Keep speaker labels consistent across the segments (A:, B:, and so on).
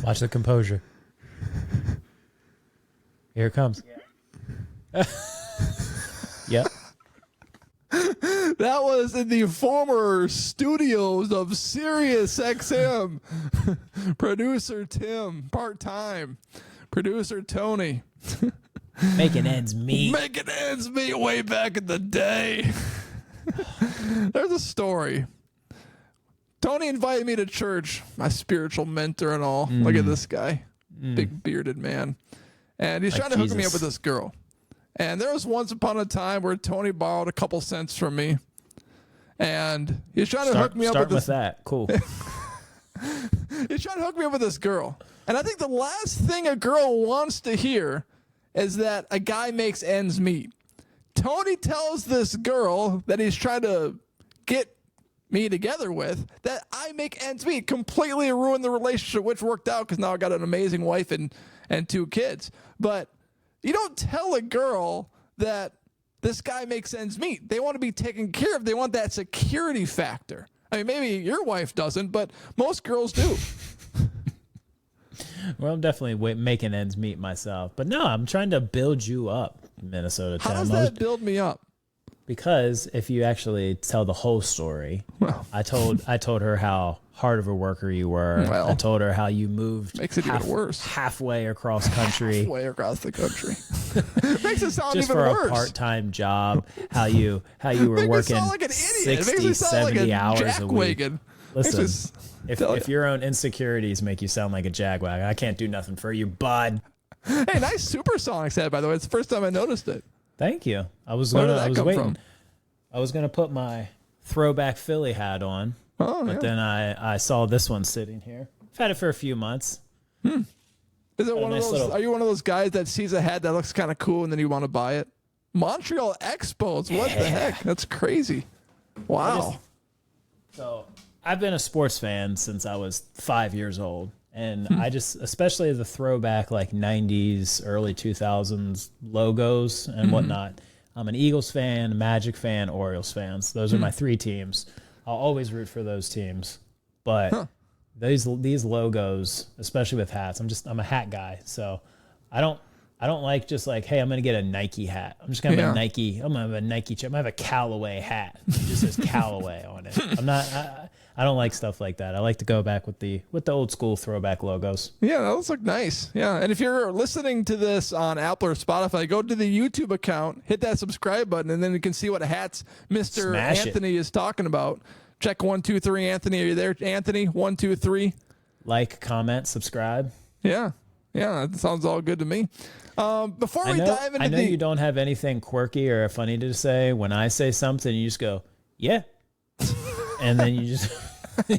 A: Watch the composure. Here it comes. Yeah. Yep.
B: That was in the former studios of Sirius XM. Producer Tim, part-time. Producer Tony.
A: Making ends meet.
B: Making ends meet way back in the day. There's a story. Tony invited me to church, my spiritual mentor and all. Look at this guy. Big bearded man. And he's trying to hook me up with this girl. And there was once upon a time where Tony borrowed a couple cents from me. And he's trying to hook me up with this.
A: Start with that. Cool.
B: He's trying to hook me up with this girl. And I think the last thing a girl wants to hear is that a guy makes ends meet. Tony tells this girl that he's trying to get me together with that I make ends meet, completely ruined the relationship, which worked out because now I got an amazing wife and 2 kids. But you don't tell a girl that this guy makes ends meet. They want to be taken care of. They want that security factor. I mean, maybe your wife doesn't, but most girls do.
A: Well, I'm definitely making ends meet myself. But no, I'm trying to build you up, Minnesota Tim.
B: How does that build me up?
A: Because if you actually tell the whole story, well, I told her how hard of a worker you were. Well, I told her how you moved
B: makes it even worse.
A: Halfway across country.
B: Halfway across the country. Makes it sound
A: just
B: even
A: for
B: worse.
A: A part-time job. How you were working
B: like an
A: 60, 70 hours a week. Listen, if your own insecurities make you sound like a jagwagon, I can't do nothing for you, bud.
B: Hey, nice supersonics head, by the way. It's the first time I noticed it.
A: Thank you. I was
B: waiting.
A: I was gonna put my throwback Philly hat on, but then I saw this one sitting here. I've had it for a few months.
B: Is it one of those? Are you one of those guys that sees a hat that looks kind of cool and then you want to buy it? Montreal Expos. What the heck? That's crazy. Wow.
A: So I've been a sports fan since I was 5 years old. And I just, especially the throwback like 90s, early 2000s logos and whatnot. I'm an Eagles fan, Magic fan, Orioles fans. Those are my 3 teams. I'll always root for those teams. But these logos, especially with hats, I'm a hat guy. So I don't like just like, hey, I'm gonna get a Nike hat. I'm just gonna have a Nike. I'm gonna have a Nike chip. I'm gonna have a Callaway hat. It just says Callaway on it. I'm not. I don't like stuff like that. I like to go back with the old school throwback logos.
B: Yeah, those look nice. Yeah, and if you're listening to this on Apple or Spotify, go to the YouTube account, hit that subscribe button, and then you can see what hats Mr. Anthony is talking about. Check 1, 2, 3, Anthony. Are you there, Anthony? 1, 2, 3.
A: Like, comment, subscribe.
B: Yeah, that sounds all good to me. Before we dive into
A: I know you don't have anything quirky or funny to say. When I say something, you just go, yeah. And then you just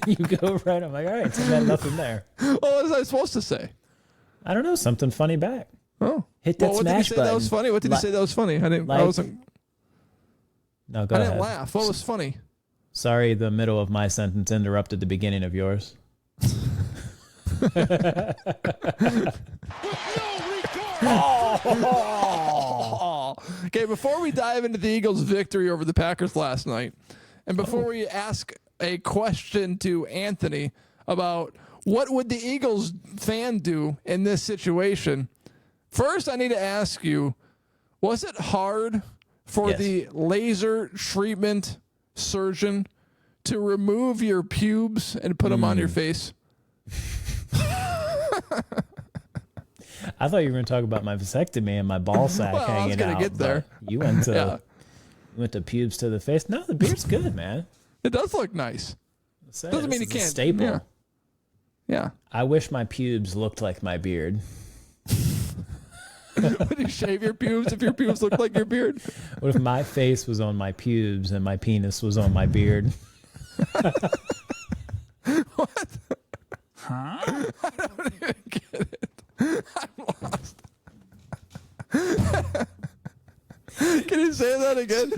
A: you go right. I'm like, all right, so I got nothing there.
B: Well, what was I supposed to say?
A: I don't know, something funny back.
B: Oh,
A: hit that
B: what
A: smash
B: did you say
A: button.
B: That was funny. What did you say that was funny? I didn't. I wasn't.
A: No, go ahead.
B: I didn't laugh. What was funny?
A: Sorry, the middle of my sentence interrupted the beginning of yours.
B: Okay, before we dive into the Eagles' victory over the Packers last night, and before we ask a question to Anthony about what would the Eagles fan do in this situation, first I need to ask you, was it hard for the laser treatment surgeon to remove your pubes and put them on your face?
A: I thought you were going to talk about my vasectomy and my ball sack hanging out. I was going
B: to get there.
A: You went to pubes to the face. No, the beard's good, man.
B: It does look nice. Doesn't mean you can't.
A: Staple.
B: Yeah.
A: I wish my pubes looked like my beard.
B: Would you shave your pubes if your pubes looked like your beard?
A: What if my face was on my pubes and my penis was on my beard?
B: What? Huh? I don't even get it. I'm lost. Can you say that again?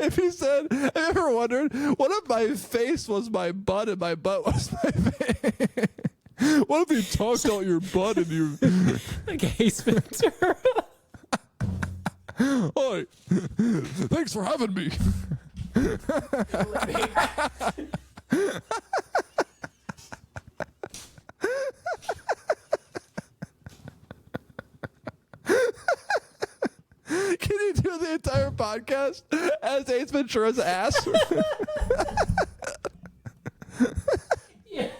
B: If he said, have you ever wondered, what if my face was my butt and my butt was my face? What if he talked out your butt and you?
A: Like Ace Ventura.
B: Oi, thanks for having me. Can you do the entire podcast as Ace Ventura's ass?
A: Yes.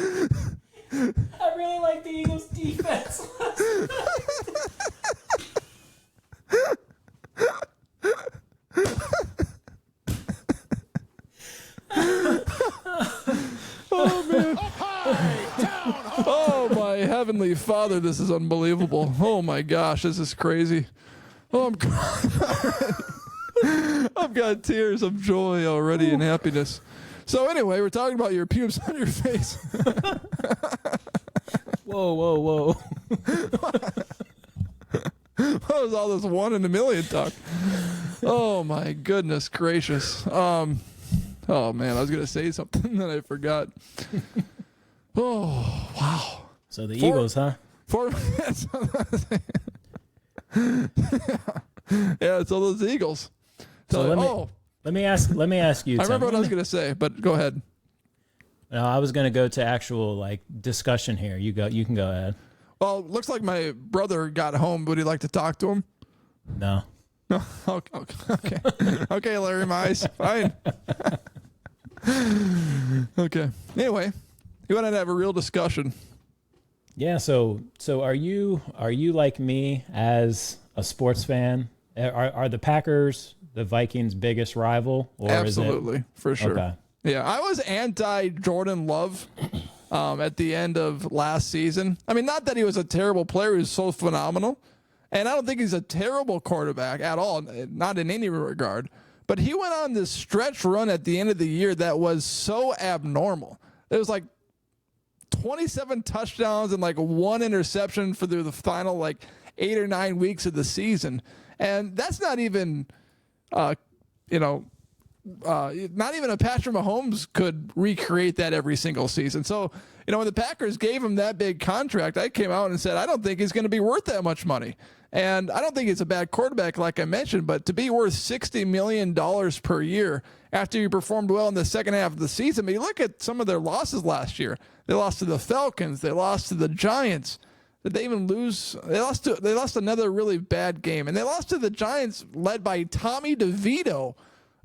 A: I really like the Eagles' defense last night.
B: Oh, man. Oh, my heavenly Father, this is unbelievable. Oh, my gosh, this is crazy. Oh, I'm crying. I've got tears of joy already and happiness. So anyway, we're talking about your pubes on your face.
A: Whoa, whoa, whoa.
B: What was all this 1 in a million talk? Oh, my goodness gracious. Oh, man, I was going to say something that I forgot. Oh, wow.
A: So the Eagles, huh?
B: 4 minutes. Yeah, so those Eagles.
A: So let me ask you.
B: I
A: Tim.
B: remember what I was going to say, but go ahead.
A: No, I was going to go to actual like discussion here. You can go ahead.
B: Well, looks like my brother got home. Would you like to talk to him?
A: No.
B: No. Okay. Okay, Larry Mize. Fine. Okay. Anyway, you wanted to have a real discussion.
A: Yeah. So are you like me as a sports fan? Are the Packers the Vikings' biggest rival? Or
B: Absolutely, for sure.
A: Okay.
B: Yeah, I was anti-Jordan Love at the end of last season. I mean, not that he was a terrible player. He was so phenomenal. And I don't think he's a terrible quarterback at all, not in any regard. But he went on this stretch run at the end of the year that was so abnormal. It was like 27 touchdowns and like 1 interception for the final like 8 or 9 weeks of the season. And that's not even, not even a Patrick Mahomes could recreate that every single season. So, when the Packers gave him that big contract, I came out and said, I don't think he's going to be worth that much money. And I don't think he's a bad quarterback, like I mentioned, but to be worth $60 million per year after you performed well in the second half of the season, I mean, look at some of their losses last year. They lost to the Falcons. They lost to the Giants. Did they even lose? They lost another really bad game. And they lost to the Giants led by Tommy DeVito,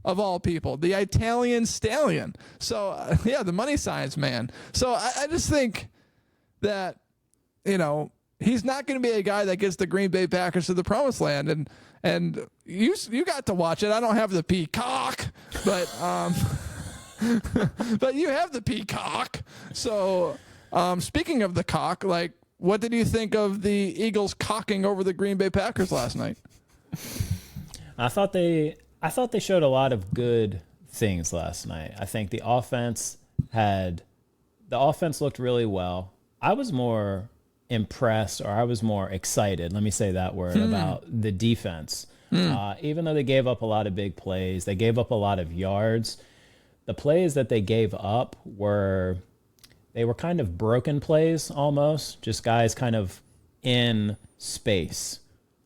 B: of all people, the Italian stallion. So, the money signs, man. So I just think that, he's not going to be a guy that gets the Green Bay Packers to the promised land. And you got to watch it. I don't have the peacock, but but you have the peacock. So speaking of the cock, like, what did you think of the Eagles cocking over the Green Bay Packers last night?
A: I thought they showed a lot of good things last night. I think the offense looked really well. I was more impressed, or I was more excited, let me say that word, about the defense. Even though they gave up a lot of big plays, they gave up a lot of yards. The plays that they gave up were kind of broken plays almost, just guys kind of in space.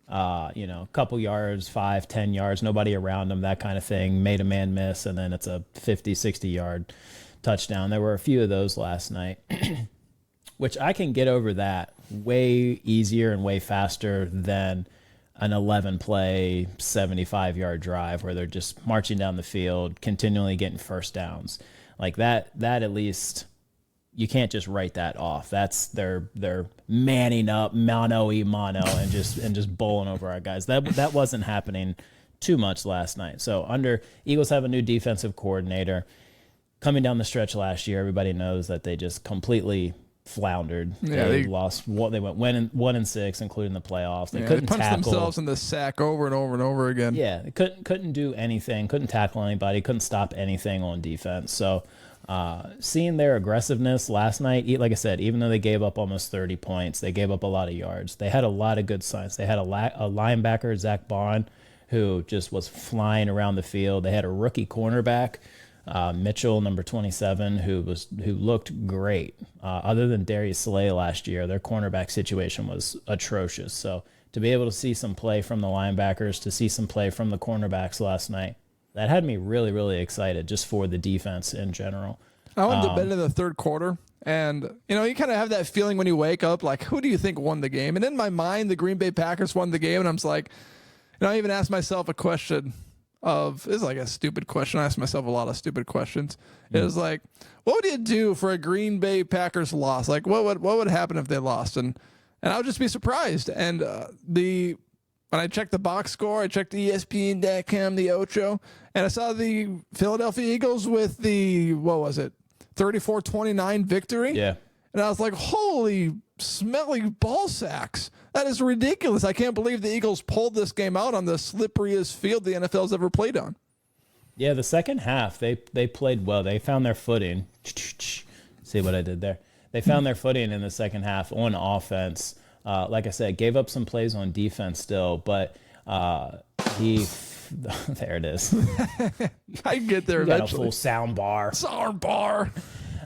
A: A couple yards, 5, 10 yards, nobody around them, that kind of thing, made a man miss, and then it's a 50, 60-yard touchdown. There were a few of those last night, which I can get over that way easier and way faster than an 11-play, 75-yard drive where they're just marching down the field, continually getting first downs. Like that at least you can't just write that off. That's they're manning up, mano-y-mano, and just bowling over our guys. That wasn't happening too much last night. So Eagles have a new defensive coordinator. Coming down the stretch last year, everybody knows that they just completely floundered.
B: Yeah,
A: they lost. They went 1-6, including the playoffs. They couldn't
B: punched
A: tackle
B: themselves in the sack over and over and over again.
A: Yeah, they couldn't do anything. Couldn't tackle anybody. Couldn't stop anything on defense. So. Seeing their aggressiveness last night, like I said, even though they gave up almost 30 points, they gave up a lot of yards. They had a lot of good signs. They had a linebacker, Zach Bond, who just was flying around the field. They had a rookie cornerback, Mitchell, number 27, who looked great. Other than Darius Slay last year, their cornerback situation was atrocious. So to be able to see some play from the linebackers, to see some play from the cornerbacks last night, that had me really, really excited just for the defense in general.
B: I went to bed in the third quarter, and, you kind of have that feeling when you wake up, like, who do you think won the game? And in my mind, the Green Bay Packers won the game, and I'm just like, I even asked myself a question this is like a stupid question. I ask myself a lot of stupid questions. It was like, what would you do for a Green Bay Packers loss? Like, what would happen if they lost? And I would just be surprised. And when I checked the box score, I checked the ESPN.com, the Ocho, and I saw the Philadelphia Eagles with the, 34-29 victory.
A: Yeah.
B: And I was like, holy smelly ball sacks. That is ridiculous. I can't believe the Eagles pulled this game out on the slipperiest field the NFL's ever played on.
A: Yeah, the second half, they played well. They found their footing. See what I did there? They found their footing in the second half on offense. Like I said, gave up some plays on defense still, but there it is.
B: I get there
A: got
B: eventually.
A: A full sound bar.
B: Sound bar.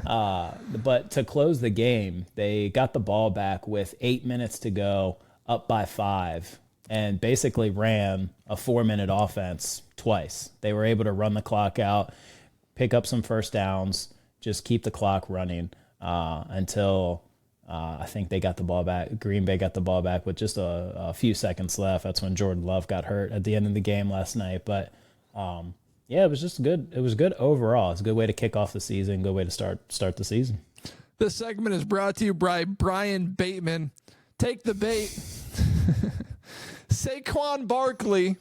A: But to close the game, they got the ball back with 8 minutes to go, up by 5, and basically ran a 4-minute offense twice. They were able to run the clock out, pick up some first downs, just keep the clock running until I think they got the ball back. Green Bay got the ball back with just a few seconds left. That's when Jordan Love got hurt at the end of the game last night. But yeah, it was just good. It was good overall. It's a good way to kick off the season. Good way to start the season.
B: This segment is brought to you by Brian Bateman. Take the bait. Saquon Barkley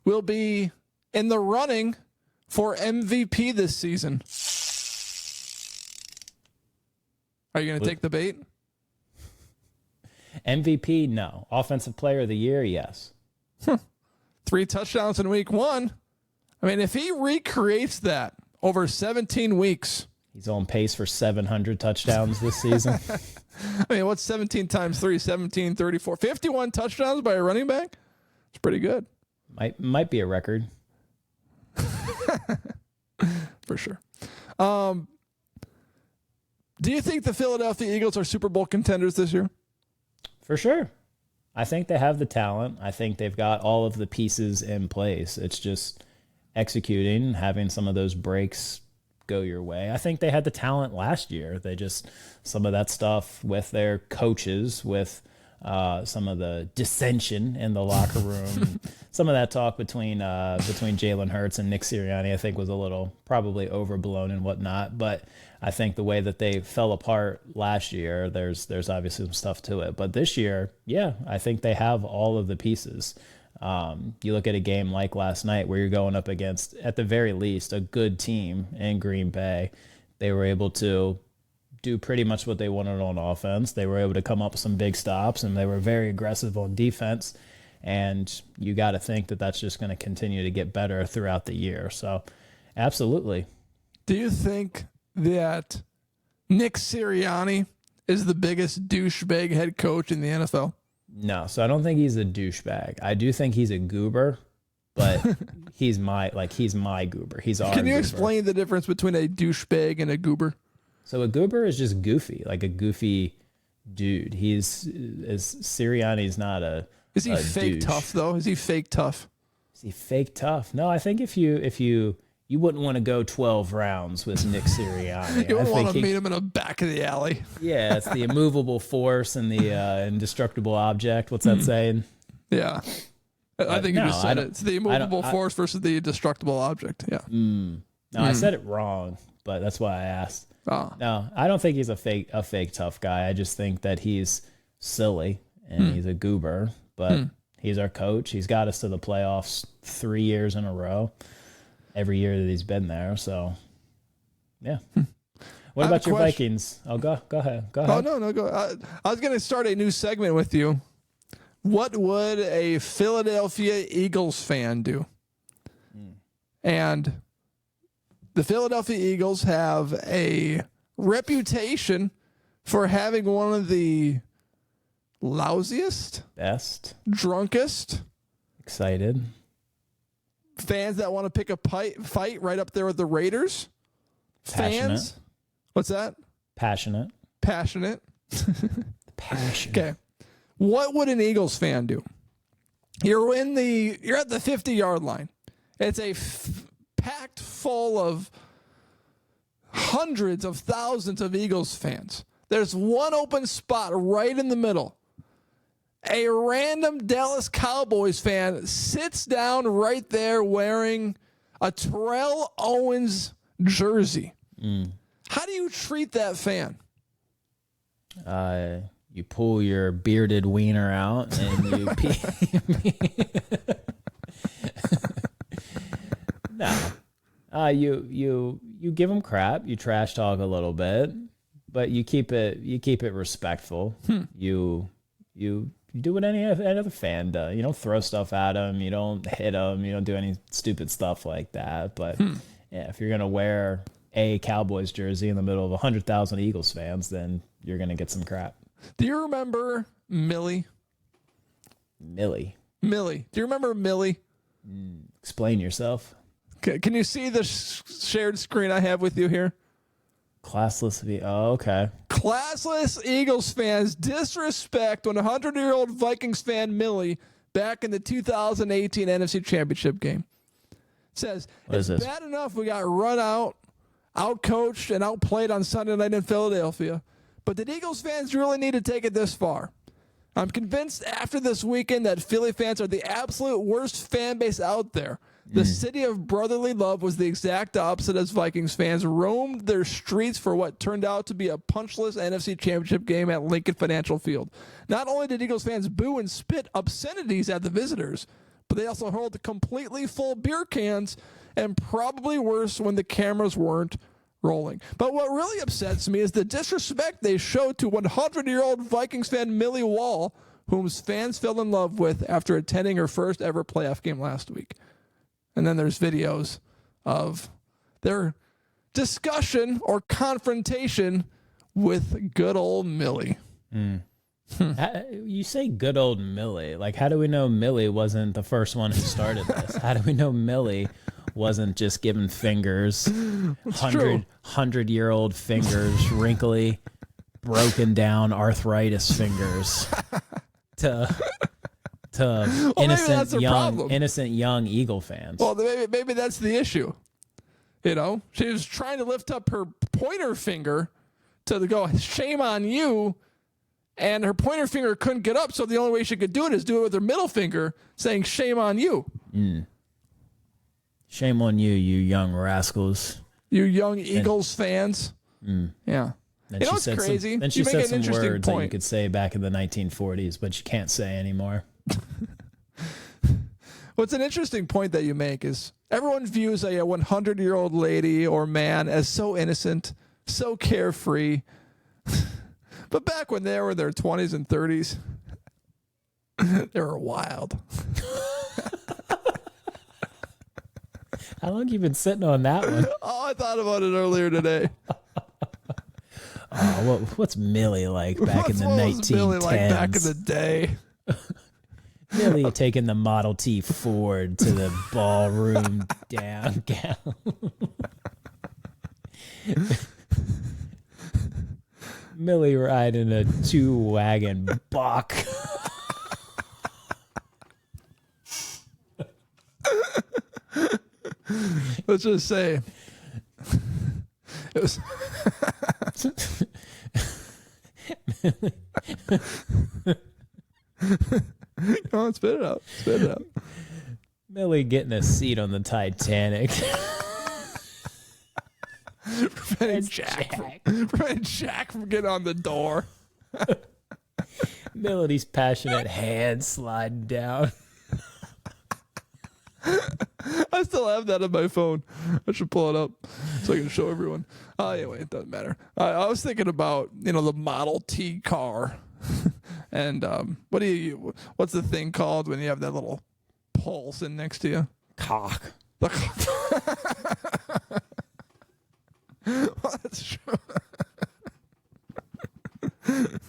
B: will be in the running for MVP this season. Are you going to take the bait?
A: MVP, no. Offensive Player of the Year, yes.
B: 3 touchdowns in week 1. I mean, if he recreates that over 17 weeks.
A: He's on pace for 700 touchdowns this season.
B: I mean, what's 17 times 3? 17, 34. 51 touchdowns by a running back? It's pretty good.
A: Might be a record.
B: For sure. Do you think the Philadelphia Eagles are Super Bowl contenders this year?
A: For sure. I think they have the talent. I think they've got all of the pieces in place. It's just executing, having some of those breaks go your way. I think they had the talent last year. Some of that stuff with their coaches, with some of the dissension in the locker room, some of that talk between Jalen Hurts and Nick Sirianni, I think was a little probably overblown and whatnot. But I think the way that they fell apart last year, there's obviously some stuff to it. But this year, yeah, I think they have all of the pieces. You look at a game like last night where you're going up against, at the very least, a good team in Green Bay. They were able to do pretty much what they wanted on offense. They were able to come up with some big stops, and they were very aggressive on defense. And you got to think that that's just going to continue to get better throughout the year. So, absolutely.
B: Do you think that Nick Sirianni is the biggest douchebag head coach in the NFL?
A: No, so I don't think he's a douchebag. I do think he's a goober, but he's my goober. He's our
B: Can you
A: goober.
B: explain the difference between a douchebag and a goober?
A: So a goober is just goofy, like a goofy dude. Sirianni's not a
B: Is he fake
A: douche.
B: tough though? Is he fake tough?
A: Is he fake tough? No, I think if you wouldn't want to go 12 rounds with Nick Sirianni.
B: You wouldn't want to meet him in the back of the alley.
A: Yeah, it's the immovable force and the indestructible object. What's that saying?
B: Yeah. I think you just said it. It's the immovable
A: I
B: force versus the indestructible object. Yeah.
A: No, I said it wrong, but that's why I asked.
B: Oh.
A: No, I don't think he's a fake tough guy. I just think that he's silly and he's a goober, but he's our coach. He's got us to the playoffs 3 years in a row, every year that he's been there. So, yeah. What about your Vikings? Oh, go ahead. Go ahead.
B: Oh, no, go. I was going to start a new segment with you. What would a Philadelphia Eagles fan do? And the Philadelphia Eagles have a reputation for having one of the lousiest,
A: Best.
B: drunkest,
A: Excited.
B: fans that want to pick a fight right up there with the Raiders.
A: Passionate.
B: Fans. What's that?
A: Passionate.
B: Passionate.
A: Passionate.
B: Okay. What would an Eagles fan do? You're at the 50-yard line. It's packed full of hundreds of thousands of Eagles fans. There's one open spot right in the middle. A random Dallas Cowboys fan sits down right there wearing a Terrell Owens jersey. How do you treat that fan?
A: You pull your bearded wiener out and you No. You give them crap, you trash talk a little bit, but you keep it respectful. You do what any other fan does. You don't throw stuff at them, you don't hit them, you don't do any stupid stuff like that. But yeah, if you're gonna wear a Cowboys jersey in the middle of 100,000 Eagles fans, then you're gonna get some crap.
B: Do you remember Millie?
A: Millie.
B: Do you remember Millie?
A: Explain yourself.
B: Can you see the shared screen I have with you here?
A: Classless. Oh, okay.
B: Classless Eagles fans disrespect 100-year-old Vikings fan Millie back in the 2018 NFC Championship game. Says, it's bad enough we got run out, out-coached, and outplayed on Sunday night in Philadelphia, but did Eagles fans really need to take it this far? I'm convinced after this weekend that Philly fans are the absolute worst fan base out there. The city of brotherly love was the exact opposite as Vikings fans roamed their streets for what turned out to be a punchless NFC Championship game at Lincoln Financial Field. Not only did Eagles fans boo and spit obscenities at the visitors, but they also hurled completely full beer cans, and probably worse when the cameras weren't rolling. But what really upsets me is the disrespect they showed to 100-year-old Vikings fan Millie Wall, whom fans fell in love with after attending her first ever playoff game last week. And then there's videos of their discussion or confrontation with good old Millie.
A: You say good old Millie. Like, how do we know Millie wasn't the first one who started this? How do we know Millie wasn't just giving fingers, 100-year-old fingers, wrinkly, broken down arthritis fingers to innocent young Eagle fans?
B: Well, maybe that's the issue. You know, she was trying to lift up her pointer finger to go, shame on you, and her pointer finger couldn't get up, so the only way she could do it is do it with her middle finger, saying, shame on you.
A: Shame on you, you young rascals.
B: You young Eagles fans. Yeah.
A: Then
B: you know what's crazy?
A: Then she said some words that you could say back in the 1940s, but you can't say anymore.
B: What's an interesting point that you make is everyone views a 100-year-old lady or man as so innocent, so carefree. But back when they were in their 20s and 30s, they were wild.
A: How long have you been sitting on that one?
B: Oh, I thought about it earlier today.
A: What's Millie like back in the 1910s?
B: Millie like back in the day?
A: Millie taking the Model T Ford to the ballroom downtown. Millie riding a 2-wagon buck.
B: Let's just say it was. Come on, spit it out. Spit it out.
A: Millie getting a seat on the Titanic.
B: Preventing Jack from getting on the door.
A: Millie's passionate hand sliding down.
B: I still have that on my phone. I should pull it up so I can show everyone. Anyway, it doesn't matter. I was thinking about, the Model T car. And what's the thing called when you have that little pulse in next to you?
A: Cock.
B: The cock. Well, that's true.
A: I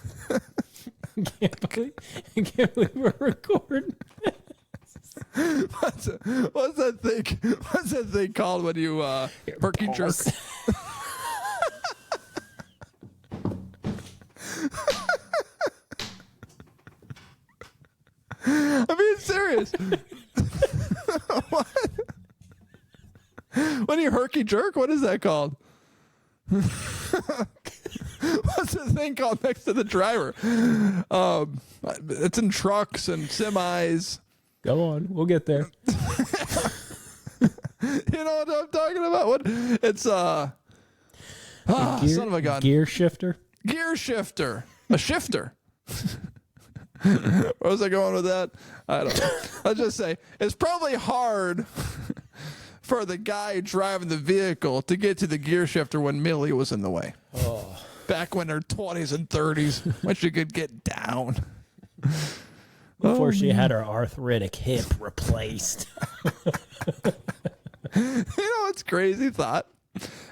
A: can't believe we're recording.
B: What's that thing thing called when you herky jerk? I'm being serious. What? When you herky jerk, what is that called? What's the thing called next to the driver? It's in trucks and semis.
A: Go on, we'll get there.
B: You know what I'm talking about? What? It's son of a gun.
A: Gear shifter.
B: Gear shifter. A shifter. Where was I going with that? I don't know. Let's just say it's probably hard for the guy driving the vehicle to get to the gear shifter when Millie was in the way.
A: Oh.
B: Back when her 20s and 30s, when she could get down.
A: Before she had her arthritic hip replaced.
B: You know, it's crazy thought.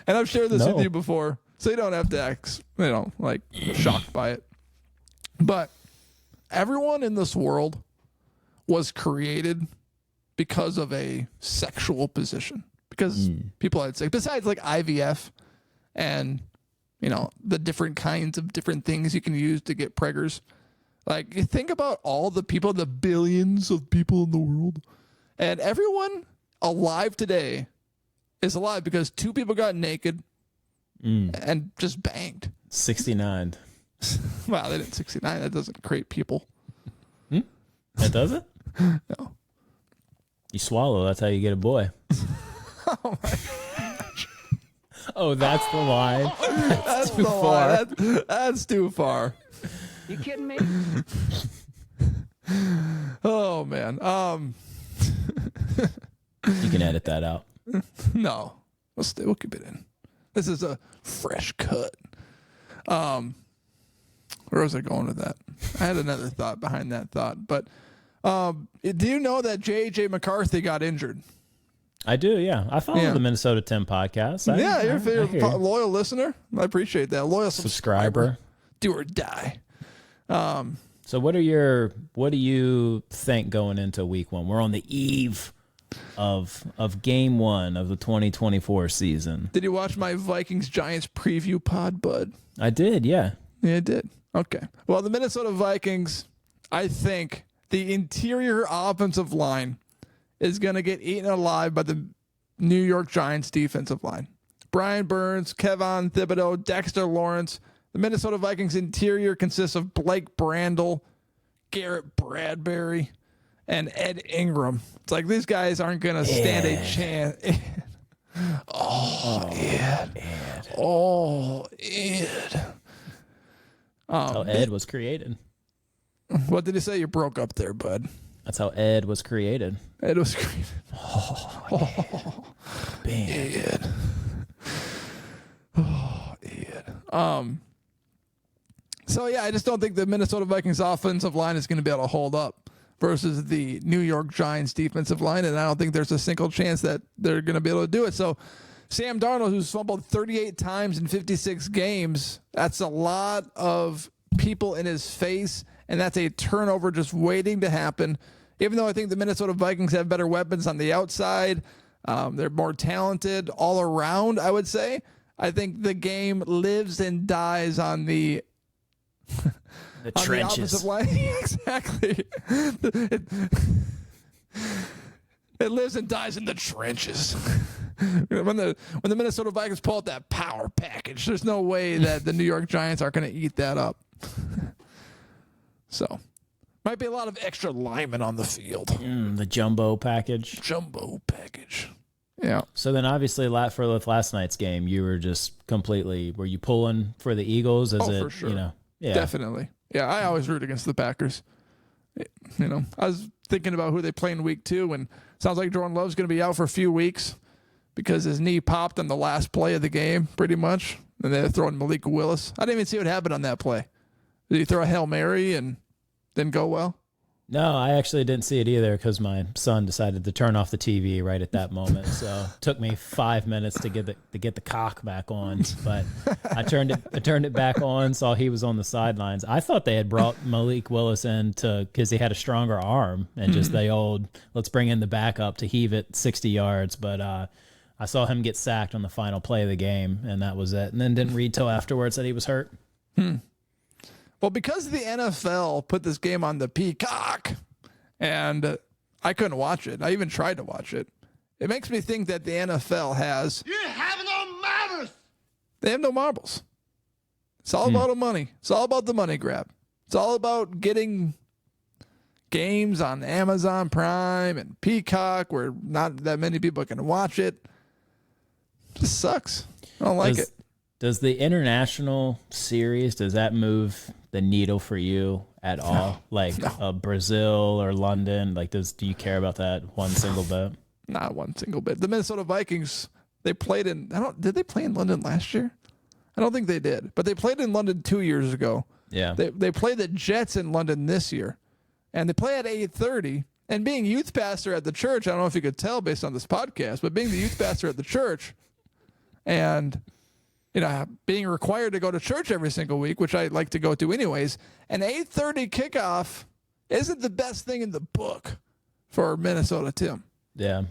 B: And I've shared this with you before, so you don't have to act, shocked by it. But everyone in this world was created because of a sexual position. Because people had sex, besides like IVF and, you know, the different kinds of different things you can use to get preggers. Like, you think about all the people, the billions of people in the world, and everyone alive today is alive because two people got naked and just banged.
A: 69.
B: Wow, they didn't 69. That doesn't create people.
A: That doesn't?
B: No.
A: You swallow, that's how you get a boy.
B: Oh, my gosh.
A: Oh, that's the line.
B: That's
A: too
B: the
A: far.
B: line. That's too far.
C: You kidding me?
B: Oh, man.
A: You can edit that out.
B: No. We'll keep it in. This is a fresh cut. Where was I going with that? I had another thought behind that thought. But do you know that J.J. McCarthy got injured?
A: I do, yeah. I follow the Minnesota Tim podcast.
B: You're a loyal listener. I appreciate that. Loyal subscriber. Do or die.
A: So what do you think going into week one? We're on the eve of game one of the 2024 season.
B: Did you watch my Vikings Giants preview pod, bud?
A: I did, yeah.
B: Yeah, I did. Okay. Well, the Minnesota Vikings, I think the interior offensive line is going to get eaten alive by the New York Giants defensive line. Brian Burns, Kevon Thibodeau, Dexter Lawrence. The Minnesota Vikings interior consists of Blake Brandel, Garrett Bradbury, and Ed Ingram. It's like these guys aren't going to stand a chance. Ed.
A: That's how Ed was created.
B: What did he say? You broke up there, bud.
A: That's how Ed was created.
B: Ed was created.
A: Ed.
B: Ed. So, yeah, I just don't think the Minnesota Vikings offensive line is going to be able to hold up versus the New York Giants defensive line, and I don't think there's a single chance that they're going to be able to do it. So, Sam Darnold, who's fumbled 38 times in 56 games, that's a lot of people in his face, and that's a turnover just waiting to happen. Even though I think the Minnesota Vikings have better weapons on the outside, they're more talented all around, I would say. I think the game lives and dies on the
A: trenches.
B: The offensive line. Exactly. It lives and dies in the trenches. When the Minnesota Vikings pull out that power package, there's no way that the New York Giants are going to eat that up. So, might be a lot of extra linemen on the field.
A: The jumbo package.
B: Jumbo package. Yeah.
A: So then obviously for last night's game, you were just completely, were you pulling for the Eagles?
B: For sure.
A: Yeah.
B: Definitely. Yeah, I always root against the Packers. You know, I was thinking about who they play in week 2, and it sounds like Jordan Love's going to be out for a few weeks because his knee popped on the last play of the game, pretty much. And they're throwing Malik Willis. I didn't even see what happened on that play. Did he throw a Hail Mary and didn't go well?
A: No, I actually didn't see it either because my son decided to turn off the TV right at that moment. So it took me 5 minutes to get the cock back on. But I turned it back on, saw he was on the sidelines. I thought they had brought Malik Willis in because he had a stronger arm and just the old let's bring in the backup to heave it 60 yards. But I saw him get sacked on the final play of the game, and that was it. And then didn't read till afterwards that he was hurt.
B: Well, because the NFL put this game on the Peacock, and I couldn't watch it. I even tried to watch it. It makes me think that the NFL has...
C: You have no marbles!
B: They have no marbles. It's all about the money. It's all about the money grab. It's all about getting games on Amazon Prime and Peacock where not that many people can watch it. It just sucks. I don't like it.
A: Does the international series, does that move the needle for you at all? Brazil or London? Do you care about that one single bit?
B: Not one single bit. The Minnesota Vikings, they played in, did they play in London last year? I don't think they did, but they played in London 2 years ago.
A: Yeah.
B: They played the Jets in London this year, and they play at 8:30. And being youth pastor at the church, I don't know if you could tell based on this podcast, but being the youth pastor at the church and being required to go to church every single week, which I like to go to anyways, an 8:30 kickoff isn't the best thing in the book for Minnesota, Tim.
A: Yeah.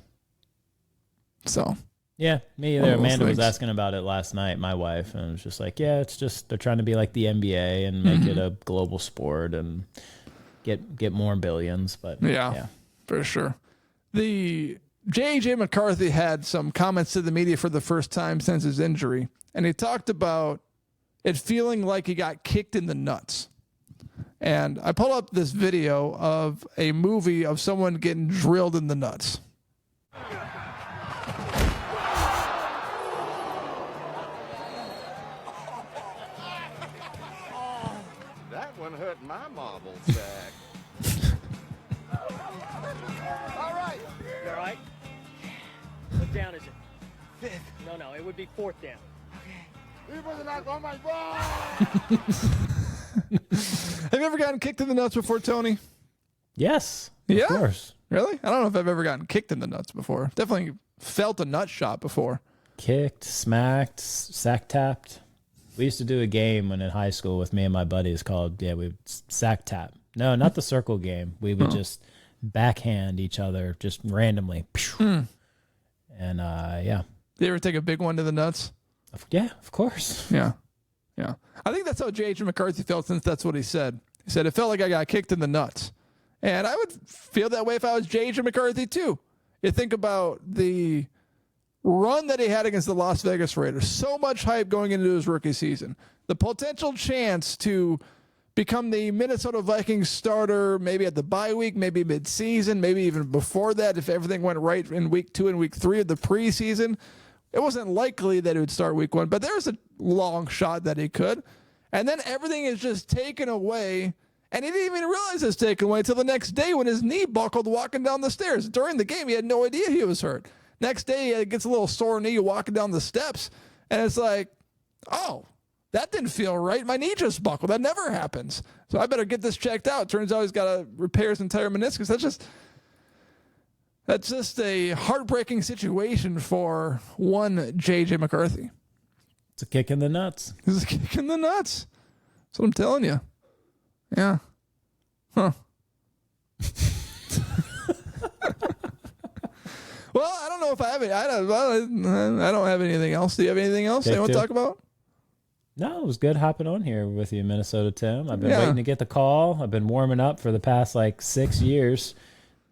B: So.
A: Yeah, me either. Amanda was asking about it last night, my wife, and it was just like, yeah, it's just they're trying to be like the NBA and make it a global sport and get more billions. But yeah,
B: for sure. The J.J. McCarthy had some comments to the media for the first time since his injury, and he talked about it feeling like he got kicked in the nuts. And I pulled up this video of a movie of someone getting drilled in the nuts.
C: That one hurt my marble sack.
D: All right. You all right? What down is it? Fifth. No, it would be fourth down.
C: He was not on my ball.
B: Have you ever gotten kicked in the nuts before, Tony?
A: Yes.
B: Yeah?
A: Of course.
B: Really? I don't know if I've ever gotten kicked in the nuts before. Definitely felt a nut shot before.
A: Kicked, smacked, sack tapped. We used to do a game when in high school with me and my buddies called, we would sack tap. No, not the circle game. We would just backhand each other just randomly. And yeah.
B: You ever take a big one to the nuts?
A: Yeah, of course.
B: Yeah. I think that's how J.J. McCarthy felt, since that's what he said. He said, it felt like I got kicked in the nuts. And I would feel that way if I was J.J. McCarthy too. You think about the run that he had against the Las Vegas Raiders. So much hype going into his rookie season. The potential chance to become the Minnesota Vikings starter, maybe at the bye week, maybe mid-season, maybe even before that if everything went right in week 2 and week 3 of the preseason. It wasn't likely that he would start week 1, but there was a long shot that he could. And then everything is just taken away, and he didn't even realize it was taken away until the next day when his knee buckled walking down the stairs. During the game, he had no idea he was hurt. Next day, he gets a little sore knee walking down the steps, and it's like, oh, that didn't feel right. My knee just buckled. That never happens. So I better get this checked out. Turns out he's got to repair his entire meniscus. That's just a heartbreaking situation for one J.J. McCarthy.
A: It's a kick in the nuts.
B: It's a kick in the nuts. That's what I'm telling you. Yeah. Huh. Well, I don't know if I have it. I don't have anything else. Do you have anything else you want to talk about?
A: No, it was good hopping on here with you, Minnesota Tim. I've been waiting to get the call. I've been warming up for the past 6 years,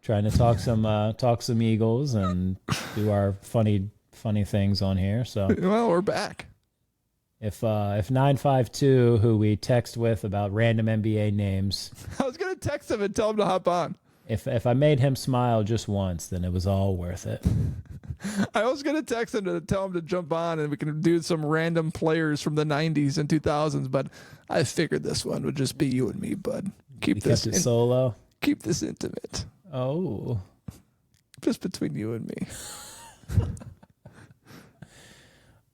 A: trying to talk some Eagles and do our funny things on here. So
B: well, we're back.
A: If 952, who we text with about random NBA names,
B: I was gonna text him and tell him to hop on.
A: If I made him smile just once, then it was all worth it.
B: I was going to text him to tell him to jump on and we can do some random players from the 90s and 2000s, but I figured this one would just be you and me, bud.
A: Kept it solo.
B: Keep this intimate.
A: Oh.
B: Just between you and me.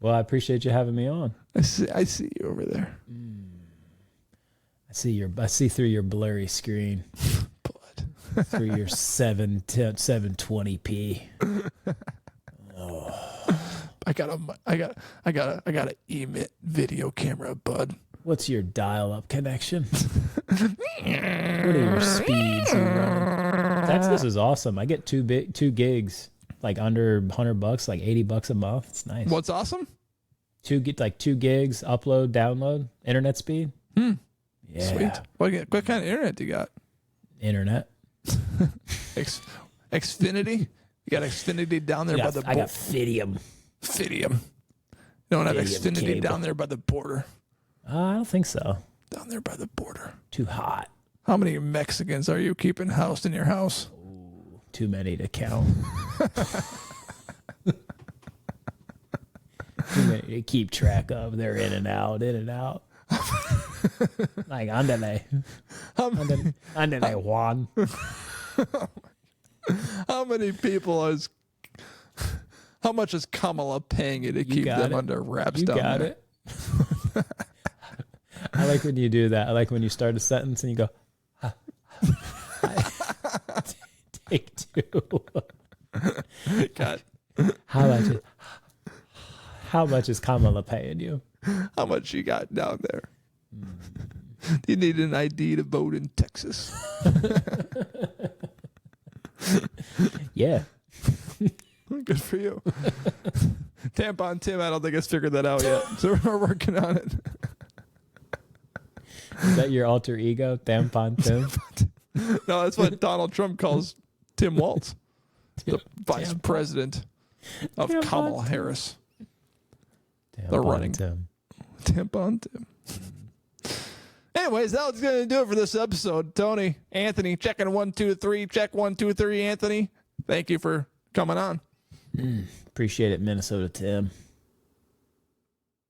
A: Well, I appreciate you having me on.
B: I see you over there.
A: I see through your blurry screen.
B: Bud.
A: through your 720p.
B: I got a emit video camera, bud.
A: What's your dial-up connection? What are your speeds you're running? Texas is awesome. I get 2 gigs, like under $100, like $80 a month. It's nice.
B: What's awesome?
A: 2 gigs, upload, download, internet speed. Yeah.
B: Sweet. What kind of internet do you got?
A: Internet.
B: Xfinity? You got Xfinity down there by the border?
A: I got Fidium.
B: Fidium. You don't have
A: Fidium
B: Xfinity
A: cable.
B: down there by the border.
A: I don't think so.
B: Down there by the border.
A: Too hot.
B: How many Mexicans are you keeping housed in your house?
A: Too many to count. Too many to keep track of. They're in and out, in and out. Like, andale. Andale, Juan.
B: How many people how much is Kamala paying you to keep them under wraps down there?
A: You got it. I like when you do that. I like when you start a sentence and you go, take 2.
B: God.
A: How much is Kamala paying you?
B: How much you got down there? You need an ID to vote in Texas.
A: Yeah.
B: Good for you. Tampon Tim, I don't think has figured that out yet. So we're working on it.
A: Is that your alter ego, Tampon Tim?
B: No, that's what Donald Trump calls Tim Walz, the vice president of Kamala Harris. They're running.
A: Tim.
B: Tampon Tim. Anyways, that was going to do it for this episode. Tony, Anthony, checking 1, 2, 3. Check 1, 2, 3, Anthony. Thank you for coming on.
A: Appreciate it, Minnesota Tim.